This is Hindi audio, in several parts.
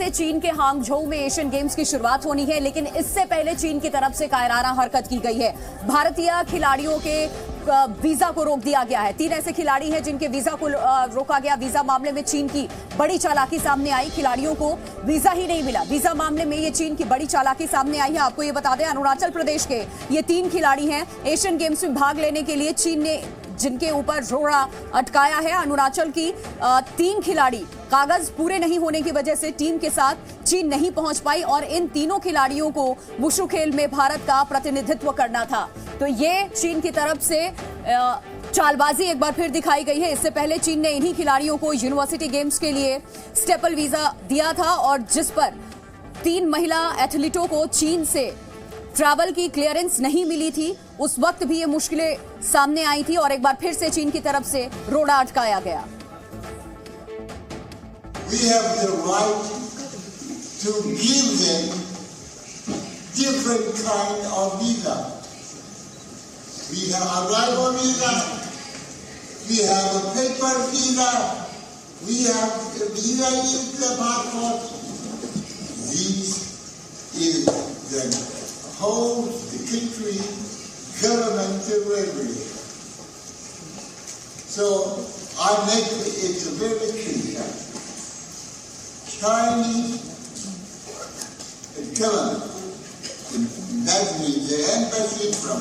से चीन के हांगझोउ में एशियन गेम्स की शुरुआत होनी है, लेकिन इससे पहले चीन की तरफ से कायराना हरकत की गई है। भारतीय खिलाड़ियों के वीजा को रोक दिया गया है। 3 ऐसे खिलाड़ी हैं जिनके वीजा को रोका गया। वीजा मामले में चीन की बड़ी चालाकी सामने आई। खिलाड़ियों को वीजा ही नहीं मिला। वीजा मामले में ये चीन की बड़ी चालाकी सामने आई है। आपको ये बता दें, अरुणाचल प्रदेश के ये 3 खिलाड़ी हैं। एशियन गेम्स में भाग लेने के लिए चीन ने जिनके ऊपर रोड़ा अटकाया है। अरुणाचल की 3 खिलाड़ी कागज पूरे नहीं होने की वजह से टीम के साथ चीन नहीं पहुंच पाई और इन तीनों खिलाड़ियों को वुशु खेल में भारत का प्रतिनिधित्व करना था। तो ये चीन की तरफ से चालबाजी एक बार फिर दिखाई गई है। इससे पहले चीन ने इन्हीं खिलाड़ियों को यूनिवर्सिटी गेम्स के लिए स्टेपल वीजा दिया था और जिस पर 3 महिला एथलीटों को चीन से ट्रैवल की क्लियरेंस नहीं मिली थी। उस वक्त भी ये मुश्किलें सामने आई थी और एक बार फिर से चीन की तरफ से रोड़ा अटकाया गया। We have the right to give them different kind of visa. We have arrival visa. We have a paper visa. We have a visa with the passport. This is the whole country government regulation. So I make it very clear. Chinese government, that means the embassy from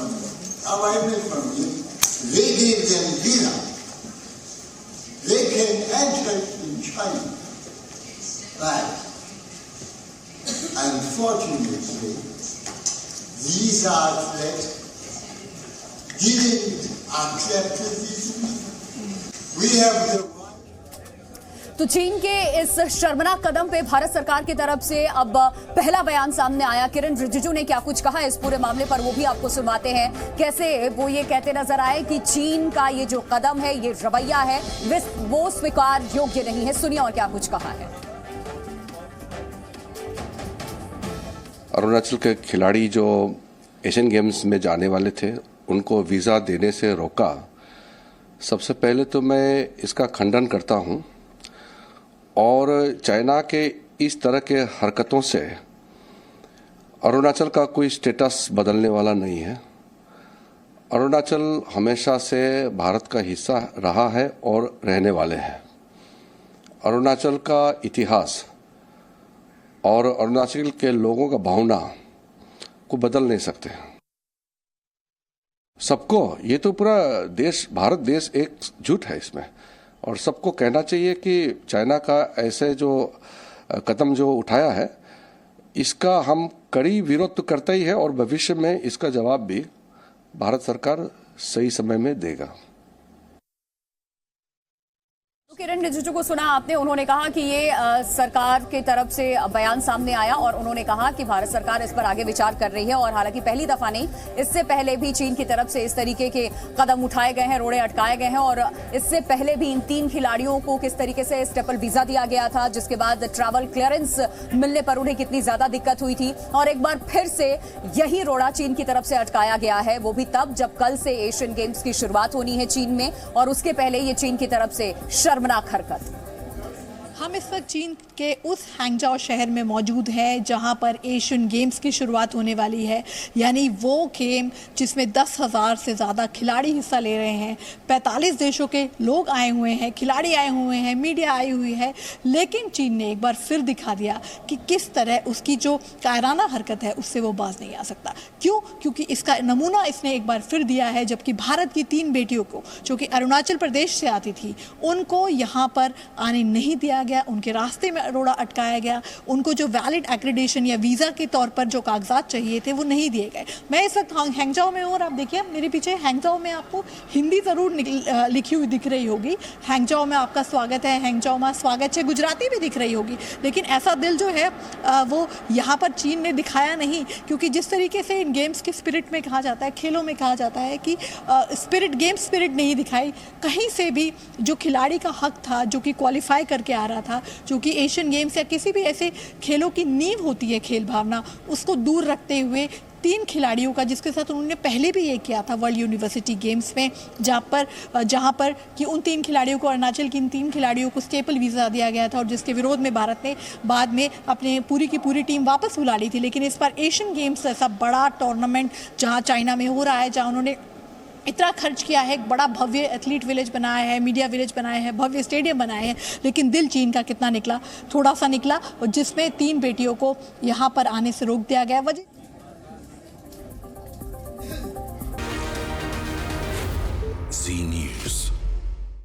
arrival from here, they give them visa. They can enter in China. But unfortunately, these athletes didn't accept this visa. We have the तो चीन के इस शर्मनाक कदम पे भारत सरकार की तरफ से अब पहला बयान सामने आया। किरण रिजिजू ने क्या कुछ कहा इस पूरे मामले पर, वो भी आपको सुनाते हैं। कैसे वो ये कहते नजर आए कि चीन का ये जो कदम है, ये रवैया है, वो स्वीकार योग्य नहीं है। सुनिए और क्या कुछ कहा है। अरुणाचल के खिलाड़ी जो एशियन गेम्स में जाने वाले थे, उनको वीज़ा देने से रोका। सबसे पहले तो मैं इसका खंडन करता हूं और चाइना के इस तरह के हरकतों से अरुणाचल का कोई स्टेटस बदलने वाला नहीं है। अरुणाचल हमेशा से भारत का हिस्सा रहा है और रहने वाले हैं। अरुणाचल का इतिहास और अरुणाचल के लोगों का भावना को बदल नहीं सकते। सबको, ये तो पूरा देश, भारत देश एकजुट है इसमें और सबको कहना चाहिए कि चाइना का ऐसे जो कदम जो उठाया है, इसका हम कड़ी विरोध तो करता ही है और भविष्य में इसका जवाब भी भारत सरकार सही समय में देगा। किरण रिजिजू को सुना आपने। उन्होंने कहा कि ये सरकार की तरफ से बयान सामने आया और उन्होंने कहा कि भारत सरकार इस पर आगे विचार कर रही है और हालांकि पहली दफा नहीं, इससे पहले भी चीन की तरफ से इस तरीके के कदम उठाए गए हैं, रोड़े अटकाए गए हैं और इससे पहले भी इन 3 खिलाड़ियों को किस तरीके से स्टेपल वीजा दिया गया था, जिसके बाद ट्रैवल क्लियरेंस मिलने पर उन्हें कितनी ज्यादा दिक्कत हुई थी और एक बार फिर से यही रोड़ा चीन की तरफ से अटकाया गया है। वो भी तब जब कल से एशियन गेम्स की शुरुआत होनी है चीन में और उसके पहले ये चीन की तरफ से शर्मनाक हरकत। हम इस वक्त चीन के उस हैंगजाओ शहर में मौजूद हैं जहां पर एशियन गेम्स की शुरुआत होने वाली है, यानी वो गेम जिसमें 10,000 से ज़्यादा खिलाड़ी हिस्सा ले रहे हैं। 45 देशों के लोग आए हुए हैं, खिलाड़ी आए हुए हैं, मीडिया आई हुई है, लेकिन चीन ने एक बार फिर दिखा दिया कि किस तरह उसकी जो कायराना हरकत है उससे वो बाज नहीं आ सकता। क्यों? क्योंकि इसका नमूना इसने एक बार फिर दिया है। जबकि भारत की 3 बेटियों को, जो कि अरुणाचल प्रदेश से आती थी, उनको यहाँ पर आने नहीं दिया गया, उनके रास्ते में रोड़ा अटकाया गया। उनको जो वैलिड एक्रेडिटेशन या वीज़ा के तौर पर जो कागजात चाहिए थे वो नहीं दिए गए। मैं इस वक्त हैंगजाओ में हूँ और आप देखिए मेरे पीछे हैंगजाओ में आपको हिंदी ज़रूर लिखी हुई दिख रही होगी, हैंगजाओ में आपका स्वागत है, हैंगजाओ में स्वागत है, गुजराती भी दिख रही होगी। लेकिन ऐसा दिल जो है वो यहाँ पर चीन ने दिखाया नहीं, क्योंकि जिस तरीके से इन गेम्स के स्पिरिट में कहा जाता है, खेलों में कहा जाता है कि गेम स्पिरिट नहीं दिखाई कहीं से भी। जो खिलाड़ी का हक था, जो कि क्वालिफाई करके आ रहा था, जो कि एशियन गेम्स या किसी भी ऐसे खेलों की नींव होती है खेल भावना, उसको दूर रखते हुए 3 खिलाड़ियों का, जिसके साथ उन्होंने पहले भी ये किया था वर्ल्ड यूनिवर्सिटी गेम्स में, जहाँ पर कि उन 3 खिलाड़ियों को, अरुणाचल की इन 3 खिलाड़ियों को स्टेपल वीज़ा दिया गया था और जिसके विरोध में भारत ने बाद में अपने पूरी की पूरी टीम वापस बुला ली थी। लेकिन इस बार एशियन गेम्स ऐसा बड़ा टूर्नामेंट जहाँ चाइना में हो रहा है, जहाँ उन्होंने इतना खर्च किया है, एक बड़ा भव्य एथलीट विलेज बनाया है, मीडिया विलेज बनाया है, भव्य स्टेडियम बनाए हैं, लेकिन दिल चीन का कितना निकला? थोड़ा सा निकला, और जिसमें 3 बेटियों को यहाँ पर आने से रोक दिया गया। वजह Zee News।